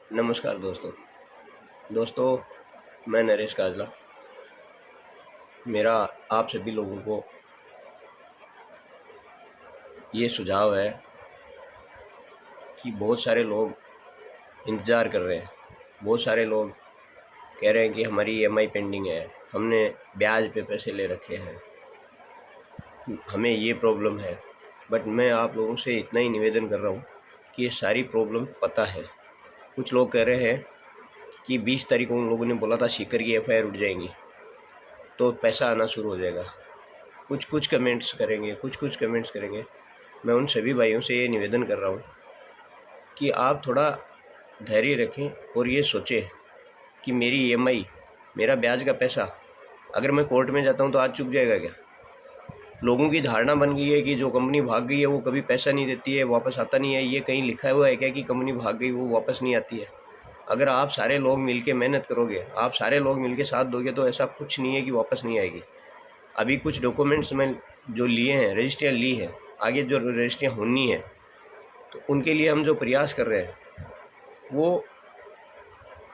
नमस्कार दोस्तों, मैं नरेश काजला। मेरा आप सभी लोगों को ये सुझाव है कि बहुत सारे लोग इंतज़ार कर रहे हैं। बहुत सारे लोग कह रहे हैं कि हमारी ईएमआई पेंडिंग है, हमने ब्याज पे पैसे ले रखे हैं, हमें ये प्रॉब्लम है। बट मैं आप लोगों से इतना ही निवेदन कर रहा हूँ कि ये सारी प्रॉब्लम पता है। कुछ लोग कह रहे हैं कि 20 तारीख को उन लोगों ने बोला था सीकर की एफआईआर उठ जाएंगी तो पैसा आना शुरू हो जाएगा। कुछ कमेंट्स करेंगे। मैं उन सभी भाइयों से ये निवेदन कर रहा हूँ कि आप थोड़ा धैर्य रखें और ये सोचें कि मेरी ईएमआई, मेरा ब्याज का पैसा अगर मैं कोर्ट में जाता हूँ तो आज चुक जाएगा क्या? लोगों की धारणा बन गई है कि जो कंपनी भाग गई है वो कभी पैसा नहीं देती है, वापस आता नहीं है। ये कहीं लिखा हुआ है क्या कि कंपनी भाग गई वो वापस नहीं आती है? अगर आप सारे लोग मिलके मेहनत करोगे, आप सारे लोग मिलके साथ दोगे तो ऐसा कुछ नहीं है कि वापस नहीं आएगी। अभी कुछ डॉक्यूमेंट्स में जो लिए हैं, रजिस्ट्रियाँ ली हैं, आगे जो रजिस्ट्रियाँ होनी है तो उनके लिए हम जो प्रयास कर रहे हैं वो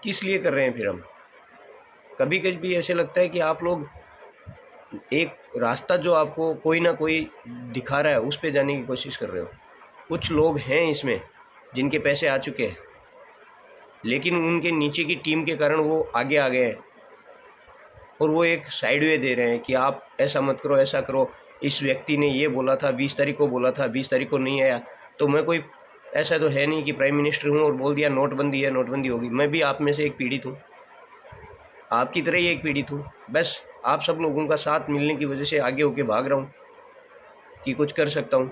किस लिए कर रहे हैं? फिर हम कभी कभी ऐसे लगता है कि आप लोग एक रास्ता जो आपको कोई ना कोई दिखा रहा है उस पे जाने की कोशिश कर रहे हो। कुछ लोग हैं इसमें जिनके पैसे आ चुके हैं, लेकिन उनके नीचे की टीम के कारण वो आगे आ गए हैं और वो एक साइड वे दे रहे हैं कि आप ऐसा मत करो, ऐसा करो। इस व्यक्ति ने ये बोला था, 20 तारीख को बोला था, 20 तारीख को नहीं आया। तो मैं कोई ऐसा तो है नहीं कि प्राइम मिनिस्टर हूँ और बोल दिया नोटबंदी है, नोटबंदी होगी। मैं भी आप में से एक पीड़ित हूँ, आपकी तरह ही एक पीड़ित हूँ। बस आप सब लोगों का साथ मिलने की वजह से आगे होके भाग रहा हूँ कि कुछ कर सकता हूँ।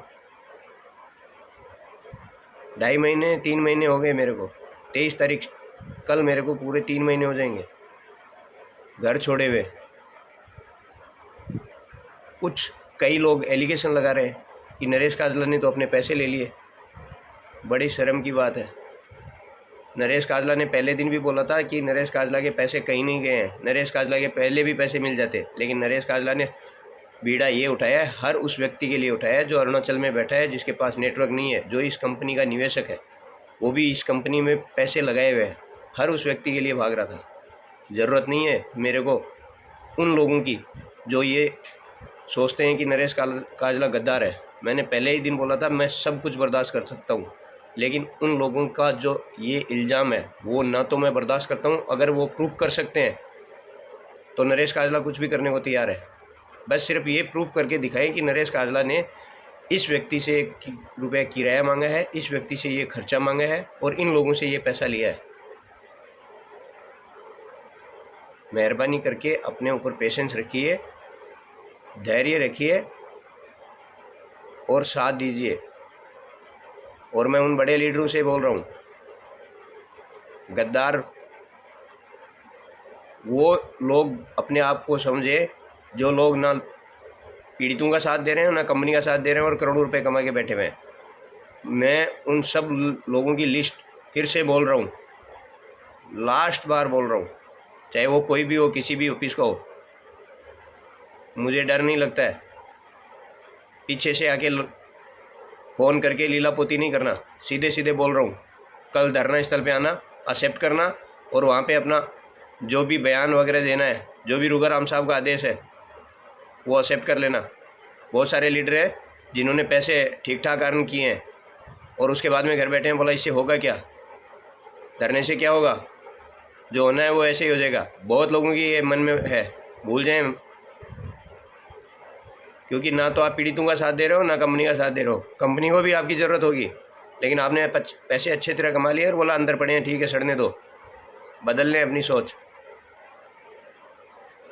2.5 महीने 3 महीने हो गए मेरे को। 23 तारीख कल मेरे को पूरे 3 महीने हो जाएंगे घर छोड़े हुए। कई लोग एलिगेशन लगा रहे हैं कि नरेश काजला ने तो अपने पैसे ले लिए। बड़ी शर्म की बात है। नरेश काजला ने पहले दिन भी बोला था कि नरेश काजला के पैसे कहीं नहीं गए हैं, नरेश काजला के पहले भी पैसे मिल जाते। लेकिन नरेश काजला ने बीड़ा ये उठाया है, हर उस व्यक्ति के लिए उठाया है जो अरुणाचल में बैठा है, जिसके पास नेटवर्क नहीं है, जो इस कंपनी का निवेशक है, वो भी इस कंपनी में पैसे लगाए हुए हैं। हर उस व्यक्ति के लिए भाग रहा था। ज़रूरत नहीं है मेरे को उन लोगों की जो ये सोचते हैं कि नरेश काजला गद्दार है। मैंने पहले ही दिन बोला था मैं सब कुछ बर्दाश्त कर सकता हूँ, लेकिन उन लोगों का जो ये इल्ज़ाम है वो ना तो मैं बर्दाश्त करता हूँ। अगर वो प्रूफ कर सकते हैं तो नरेश काजला कुछ भी करने को तैयार है। बस सिर्फ ये प्रूफ करके दिखाएं कि नरेश काजला ने इस व्यक्ति से रुपये किराया मांगा है, इस व्यक्ति से ये खर्चा मांगा है और इन लोगों से ये पैसा लिया है। मेहरबानी करके अपने ऊपर पेशेंस रखिए, धैर्य रखिए और साथ दीजिए। और मैं उन बड़े लीडरों से बोल रहा हूँ, गद्दार वो लोग अपने आप को समझे जो लोग ना पीड़ितों का साथ दे रहे हैं ना कंपनी का साथ दे रहे हैं और करोड़ों रुपए कमा के बैठे हुए हैं। मैं उन सब लोगों की लिस्ट फिर से बोल रहा हूँ, लास्ट बार बोल रहा हूँ, चाहे वो कोई भी हो, किसी भी ऑफिस का हो, मुझे डर नहीं लगता है। पीछे से आके फ़ोन करके लीलापोती नहीं करना, सीधे सीधे बोल रहा हूँ। कल धरना स्थल पे आना, एक्सेप्ट करना और वहाँ पे अपना जो भी बयान वगैरह देना है, जो भी रुगाराम साहब का आदेश है वो एक्सेप्ट कर लेना। बहुत सारे लीडर हैं जिन्होंने पैसे ठीक ठाक अर्न किए हैं और उसके बाद में घर बैठे हैं। बोला इससे होगा क्या, धरने से क्या होगा, जो होना है वो ऐसे ही हो जाएगा। बहुत लोगों की ये मन में है, भूल जाएं, क्योंकि ना तो आप पीड़ितों का साथ दे रहे हो ना कंपनी का साथ दे रहे हो। कंपनी को भी आपकी ज़रूरत होगी, लेकिन आपने पैसे अच्छे तरह कमा लिए और बोला अंदर पड़े हैं, ठीक है सड़ने दो। बदल लें अपनी सोच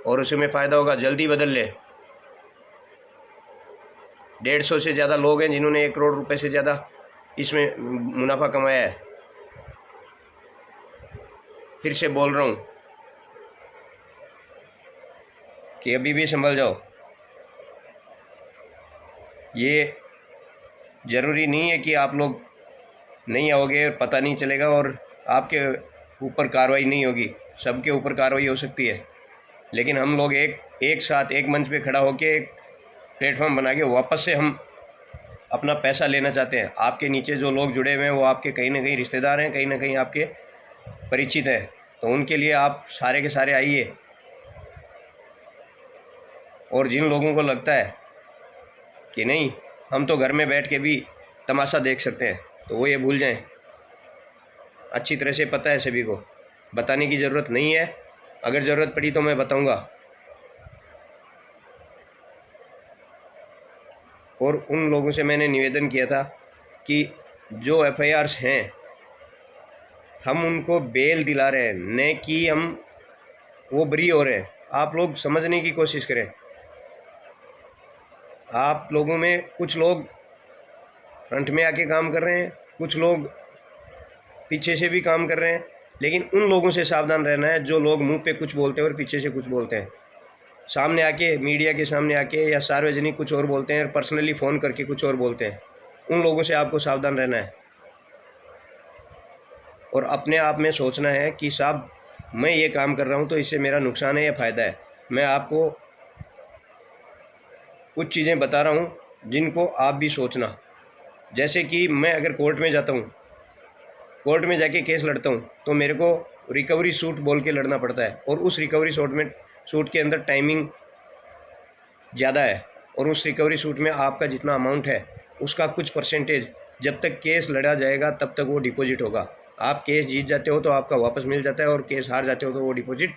और उसी में फ़ायदा होगा, जल्दी बदल लें। 150 से ज़्यादा लोग हैं जिन्होंने 1 करोड़ रुपए से ज़्यादा इसमें मुनाफा कमाया है। फिर से बोल रहा हूँ कि अभी भी संभल जाओ। ये ज़रूरी नहीं है कि आप लोग नहीं आओगे और पता नहीं चलेगा और आपके ऊपर कार्रवाई नहीं होगी। सबके ऊपर कार्रवाई हो सकती है, लेकिन हम लोग एक साथ एक मंच पे खड़ा होकर एक प्लेटफॉर्म बना के वापस से हम अपना पैसा लेना चाहते हैं। आपके नीचे जो लोग जुड़े हुए हैं वो आपके कहीं ना कहीं रिश्तेदार हैं, कहीं ना कहीं आपके परिचित हैं, तो उनके लिए आप सारे के सारे आइए। और जिन लोगों को लगता है कि नहीं हम तो घर में बैठ के भी तमाशा देख सकते हैं, तो वो ये भूल जाएं। अच्छी तरह से पता है सभी को, बताने की ज़रूरत नहीं है। अगर ज़रूरत पड़ी तो मैं बताऊंगा। और उन लोगों से मैंने निवेदन किया था कि जो एफआईआर्स हैं हम उनको बेल दिला रहे हैं, न कि हम वो बरी हो रहे हैं। आप लोग समझने की कोशिश करें। आप लोगों में कुछ लोग फ्रंट में आके काम कर रहे हैं, कुछ लोग पीछे से भी काम कर रहे हैं, लेकिन उन लोगों से सावधान रहना है जो लोग मुंह पे कुछ बोलते हैं और पीछे से कुछ बोलते हैं। सामने आके मीडिया के सामने आके या सार्वजनिक कुछ और बोलते हैं और पर्सनली फ़ोन करके कुछ और बोलते हैं। उन लोगों से आपको सावधान रहना है और अपने आप में सोचना है कि साहब मैं ये काम कर रहा हूँ तो इससे मेरा नुकसान है या फ़ायदा है। मैं आपको कुछ चीज़ें बता रहा हूँ जिनको आप भी सोचना। जैसे कि मैं अगर कोर्ट में जाता हूँ, कोर्ट में जाके केस लड़ता हूँ, तो मेरे को रिकवरी सूट बोल के लड़ना पड़ता है और उस रिकवरी सूट के अंदर टाइमिंग ज़्यादा है और उस रिकवरी सूट में आपका जितना अमाउंट है उसका कुछ परसेंटेज जब तक केस लड़ा जाएगा तब तक वो डिपॉजिट होगा। आप केस जीत जाते हो तो आपका वापस मिल जाता है और केस हार जाते हो तो वो डिपॉजिट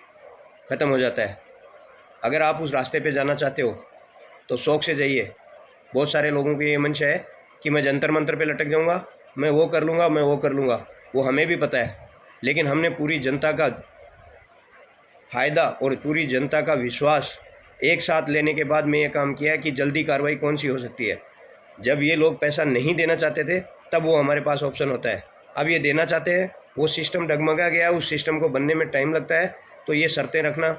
ख़त्म हो जाता है। अगर आप उस रास्ते पे जाना चाहते हो तो शौक़ से जाइए। बहुत सारे लोगों की ये मंशा है कि मैं जंतर मंतर पे लटक जाऊंगा, मैं वो कर लूँगा, मैं वो कर लूँगा। वो हमें भी पता है, लेकिन हमने पूरी जनता का फ़ायदा और पूरी जनता का विश्वास एक साथ लेने के बाद में ये काम किया है कि जल्दी कार्रवाई कौन सी हो सकती है। जब ये लोग पैसा नहीं देना चाहते थे तब वो हमारे पास ऑप्शन होता है। अब ये देना चाहते हैं, वो सिस्टम डगमगा गया, उस सिस्टम को बनने में टाइम लगता है। तो ये शर्तें रखना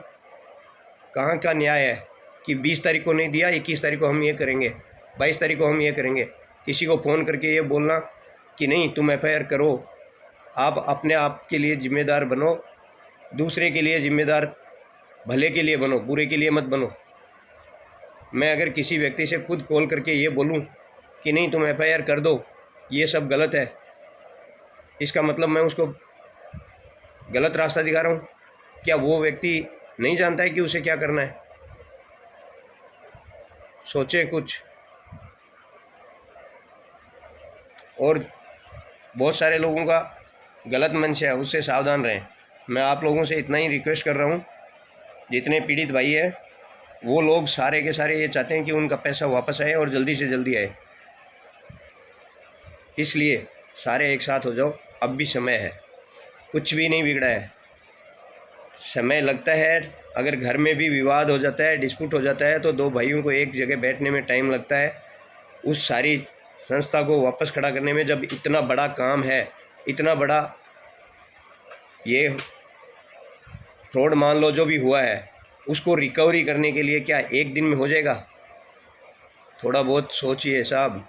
कहाँ का न्याय है कि 20 तारीख को नहीं दिया, 21 तारीख को हम ये करेंगे, 22 तारीख को हम ये करेंगे। किसी को फ़ोन करके ये बोलना कि नहीं तुम एफआईआर करो, आप अपने आप के लिए ज़िम्मेदार बनो, दूसरे के लिए ज़िम्मेदार, भले के लिए बनो, बुरे के लिए मत बनो। मैं अगर किसी व्यक्ति से खुद कॉल करके ये बोलूं कि नहीं तुम एफआईआर कर दो, ये सब गलत है, इसका मतलब मैं उसको गलत रास्ता दिखा रहा हूँ। क्या वो व्यक्ति नहीं जानता है कि उसे क्या करना है? सोचें कुछ। और बहुत सारे लोगों का गलत मंशा है, उससे सावधान रहें। मैं आप लोगों से इतना ही रिक्वेस्ट कर रहा हूँ, जितने पीड़ित भाई हैं वो लोग सारे के सारे ये चाहते हैं कि उनका पैसा वापस आए और जल्दी से जल्दी आए। इसलिए सारे एक साथ हो जाओ, अब भी समय है, कुछ भी नहीं बिगड़ा है। समय लगता है, अगर घर में भी विवाद हो जाता है, डिस्प्यूट हो जाता है, तो दो भाइयों को एक जगह बैठने में टाइम लगता है। उस सारी संस्था को वापस खड़ा करने में, जब इतना बड़ा काम है, इतना बड़ा ये फ्रॉड मान लो जो भी हुआ है, उसको रिकवरी करने के लिए क्या एक दिन में हो जाएगा? थोड़ा बहुत सोचिए साहब,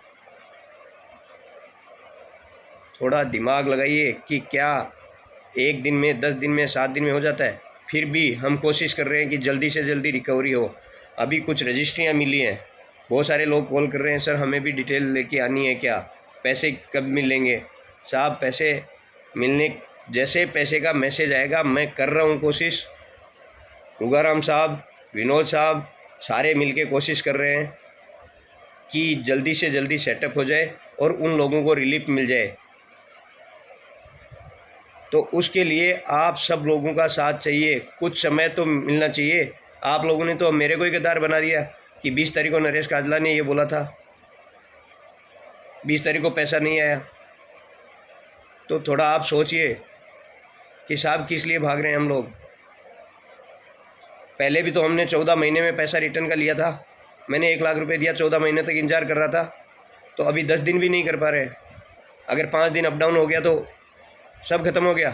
थोड़ा दिमाग लगाइए कि क्या एक दिन में, 10 दिन में, 7 दिन में हो जाता है? फिर भी हम कोशिश कर रहे हैं कि जल्दी से जल्दी रिकवरी हो। अभी कुछ रजिस्ट्रियाँ मिली हैं, बहुत सारे लोग कॉल कर रहे हैं, सर हमें भी डिटेल लेके आनी है, क्या पैसे कब मिलेंगे? साहब पैसे मिलने, जैसे पैसे का मैसेज आएगा, मैं कर रहा हूँ कोशिश। उगाराम साहब, विनोद साहब, सारे मिलके कोशिश कर रहे हैं कि जल्दी से जल्दी सेटअप हो जाए और उन लोगों को रिलीफ मिल जाए। तो उसके लिए आप सब लोगों का साथ चाहिए, कुछ समय तो मिलना चाहिए। आप लोगों ने तो मेरे को ही गद्दार बना दिया कि 20 तारीख को नरेश काजला ने ये बोला था, 20 तारीख को पैसा नहीं आया। तो थोड़ा आप सोचिए कि साहब किस लिए भाग रहे हैं हम लोग। पहले भी तो हमने 14 महीने में पैसा रिटर्न का लिया था। मैंने 1 लाख रुपए दिया, 14 महीने तक इंतजार कर रहा था, तो अभी 10 दिन भी नहीं कर पा रहे। अगर 5 दिन अप डाउन हो गया तो सब खत्म हो गया।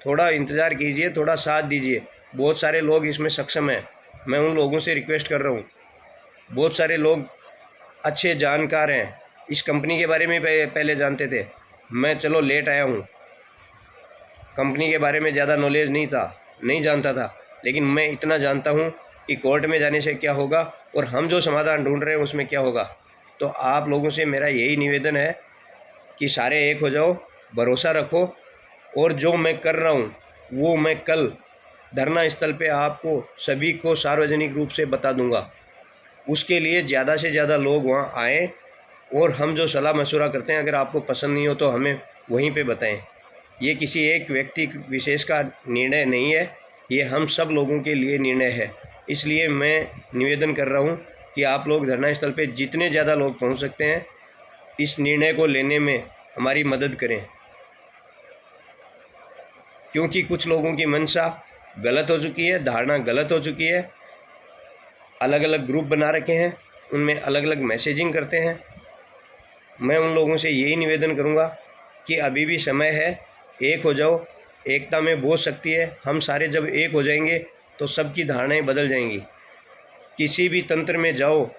थोड़ा इंतज़ार कीजिए, थोड़ा साथ दीजिए। बहुत सारे लोग इसमें सक्षम हैं, मैं उन लोगों से रिक्वेस्ट कर रहा हूँ। बहुत सारे लोग अच्छे जानकार हैं, इस कंपनी के बारे में पहले जानते थे। मैं चलो लेट आया हूँ, कंपनी के बारे में ज़्यादा नॉलेज नहीं था, नहीं जानता था, लेकिन मैं इतना जानता हूँ कि कोर्ट में जाने से क्या होगा और हम जो समाधान ढूंढ रहे हैं उसमें क्या होगा। तो आप लोगों से मेरा यही निवेदन है कि सारे एक हो जाओ, भरोसा रखो और जो मैं कर रहा हूँ वो मैं कल धरना स्थल पे आपको सभी को सार्वजनिक रूप से बता दूंगा। उसके लिए ज़्यादा से ज़्यादा लोग वहाँ आएँ और हम जो सलाह मशवरा करते हैं अगर आपको पसंद नहीं हो तो हमें वहीं पे बताएं। ये किसी एक व्यक्ति विशेष का निर्णय नहीं है, ये हम सब लोगों के लिए निर्णय है। इसलिए मैं निवेदन कर रहा हूँ कि आप लोग धरना स्थल पे जितने ज़्यादा लोग पहुँच सकते हैं इस निर्णय को लेने में हमारी मदद करें, क्योंकि कुछ लोगों की मंशा गलत हो चुकी है, धारणा गलत हो चुकी है। अलग अलग ग्रुप बना रखे हैं, उनमें अलग अलग मैसेजिंग करते हैं। मैं उन लोगों से यही निवेदन करूंगा कि अभी भी समय है, एक हो जाओ, एकता में बहुत शक्ति है। हम सारे जब एक हो जाएंगे तो सबकी धारणाएं बदल जाएंगी। किसी भी तंत्र में जाओ,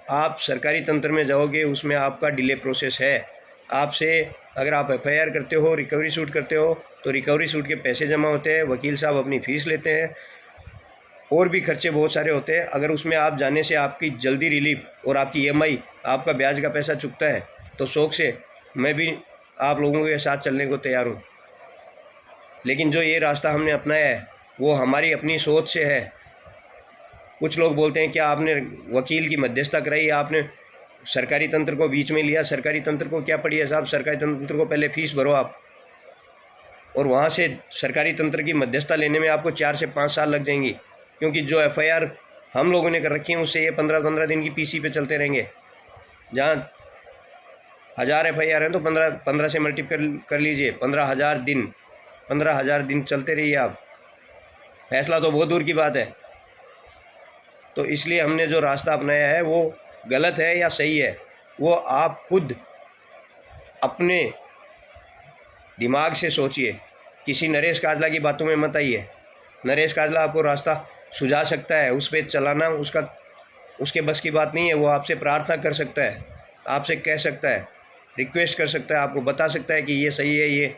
आप सरकारी तंत्र में जाओगे उसमें आपका डिले प्रोसेस है। आपसे अगर आप एफआईआर करते हो, रिकवरी सूट करते हो तो रिकवरी सूट के पैसे जमा होते हैं, वकील साहब अपनी फ़ीस लेते हैं, और भी खर्चे बहुत सारे होते हैं। अगर उसमें आप जाने से आपकी जल्दी रिलीफ और आपकी ईएमआई, आपका ब्याज का पैसा चुकता है तो शौक़ से मैं भी आप लोगों के साथ चलने को तैयार हूँ। लेकिन जो ये रास्ता हमने अपनाया है वो हमारी अपनी सोच से है। कुछ लोग बोलते हैं क्या आपने वकील की मध्यस्थता कराई, आपने सरकारी तंत्र को बीच में लिया। सरकारी तंत्र को क्या पड़ी है साहब, सरकारी तंत्र को पहले फ़ीस भरो आप, और वहाँ से सरकारी तंत्र की मध्यस्थता लेने में आपको 4 से 5 साल लग जाएंगी, क्योंकि जो एफआईआर हम लोगों ने कर रखी है उससे ये 15-15 दिन की पीसी पे चलते रहेंगे। जहाँ 1000 एफआईआर हैं तो 15 से मल्टीप्लाई कर लीजिए, 15,000 दिन चलते रहिए आप। फैसला तो बहुत दूर की बात है। तो इसलिए हमने जो रास्ता अपनाया है वो गलत है या सही है वो आप खुद अपने दिमाग से सोचिए। किसी नरेश काजला की बातों में मत आइए। नरेश काजला आपको रास्ता सुझा सकता है, उस पर चलाना उसके बस की बात नहीं है। वो आपसे प्रार्थना कर सकता है, आपसे कह सकता है, रिक्वेस्ट कर सकता है, आपको बता सकता है कि ये सही है, ये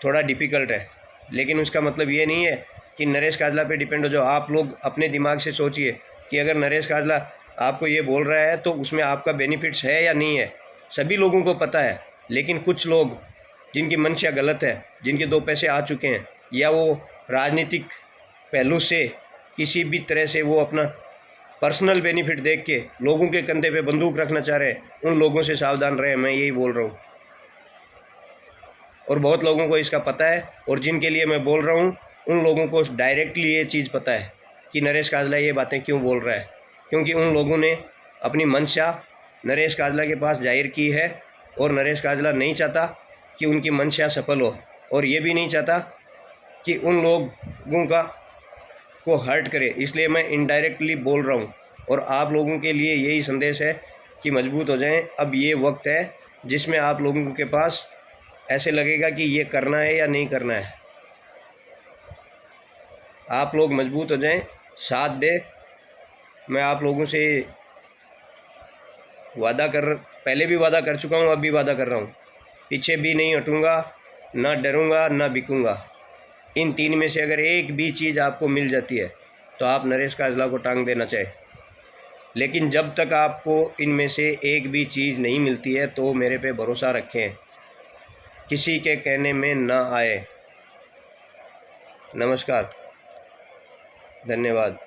थोड़ा डिफ़िकल्ट है। लेकिन उसका मतलब ये नहीं है कि नरेश काजला पे डिपेंड हो जाओ। आप लोग अपने दिमाग से सोचिए कि अगर नरेश काजला आपको ये बोल रहा है तो उसमें आपका बेनिफिट्स है या नहीं है। सभी लोगों को पता है, लेकिन कुछ लोग जिनकी मंशा गलत है, जिनके 2 पैसे आ चुके हैं, या वो राजनीतिक पहलू से किसी भी तरह से वो अपना पर्सनल बेनिफिट देख के लोगों के कंधे पे बंदूक रखना चाह रहे हैं, उन लोगों से सावधान रहें। मैं यही बोल रहा हूँ, और बहुत लोगों को इसका पता है, और जिनके लिए मैं बोल रहा हूँ उन लोगों को डायरेक्टली ये चीज़ पता है कि नरेश काजला ये बातें क्यों बोल रहा है। क्योंकि उन लोगों ने अपनी मंशा नरेश काजला के पास जाहिर की है, और नरेश काजला नहीं चाहता कि उनकी मंशा सफल हो, और ये भी नहीं चाहता कि उन लोगों को हर्ट करे। इसलिए मैं इनडायरेक्टली बोल रहा हूँ, और आप लोगों के लिए यही संदेश है कि मजबूत हो जाएं। अब ये वक्त है जिसमें आप लोगों के पास ऐसे लगेगा कि ये करना है या नहीं करना है। आप लोग मजबूत हो जाएं, साथ दें। मैं आप लोगों से पहले भी वादा कर चुका हूँ, अब भी वादा कर रहा हूँ, पीछे भी नहीं हटूँगा, ना डरूँगा ना बिकूँगा। इन 3 में से अगर एक भी चीज़ आपको मिल जाती है तो आप नरेश काजला को टांग देना चाहें। लेकिन जब तक आपको इनमें से एक भी चीज़ नहीं मिलती है तो मेरे पे भरोसा रखें, किसी के कहने में ना आए। नमस्कार, धन्यवाद।